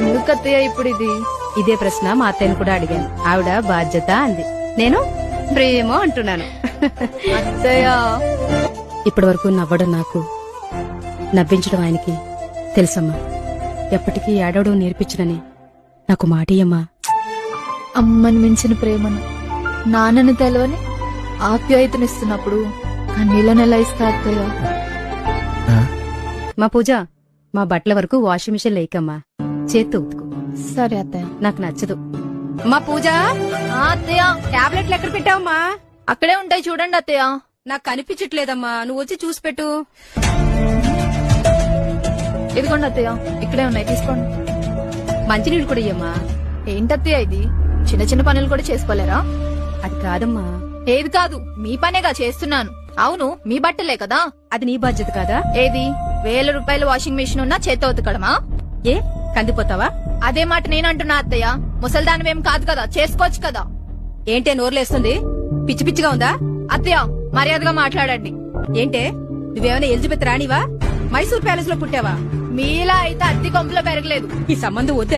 ఎందుకు అత్తయ్య ఇప్పుడు ఇది? ఇదే ప్రశ్న మా అత్తయ్యను కూడా అడిగాను. ఆవిడ బాధ్యత అంది, నేను ప్రేమ అంటున్నాను. అత్తయ్య ఇప్పటి వరకు నవ్వడం నాకు, నవ్వించడం ఆయనకి తెలుసమ్మా. ఎప్పటికీ ఏడవడం నేర్పించడని నాకు మాటియమ్మా. అమ్మని మించిన ప్రేమను, నాన్నని తెలవని ఆప్యాయతనిస్తున్నప్పుడు కన్నీళ్ళని ఎలా ఇస్తా అత్తయ్య? మా పూజ, మా బట్టల వరకు వాషింగ్ మిషన్ లేకమ్మా, చేత్తో ఉతుకు. సరే అత్తయ్య. నాకు నచ్చదు. మా పూజ, అత్తయ్య టాబ్లెట్లు ఎక్కడ పెట్టావమ్మా? అక్కడే ఉంటాయి చూడండి అత్తయ్య. నాకు కనిపించట్లేదమ్మా, నువ్వు వచ్చి చూసి పెట్టు. ఇదిగోండి అత్తయ్య, ఇక్కడే ఉన్నాయి, తీసుకోండి. మంచినీళ్ళు కూడా ఇయ్యమ్మా. ఏంటత్తయ్య ఇది? చిన్న చిన్న పనులు కూడా చేసుకోలేరా? అది కాదమ్మా. ఏది కాదు, మీ పనేగా చేస్తున్నాను. అవును, మీ బట్టలే కదా. అది నీ బాధ్యత కాదా? ఏది 1000 రూపాయల వాషింగ్ మెషిన్ ఉన్నా చేత్తో ఉతకడమా? ఏ కందిపోతావా? అదే మాట నేనంటున్నా అత్తయ్య. ముసల్దానివేం కాదు కదా, చేసుకోవచ్చు కదా. ఏంటే నోర్లేస్తుంది? పిచ్చి పిచ్చిగా ఉందా? అత్తయ్య మర్యాదగా మాట్లాడండి. ఏంటే నువ్వేమైనా ఎలిజబెత్ రాణివా? మైసూర్ ప్యాలెస్ లో పుట్టావా? మీలా అయితే అద్దె కొంపలో పెరగలేదు. ఈ సంబంధం వద్దు.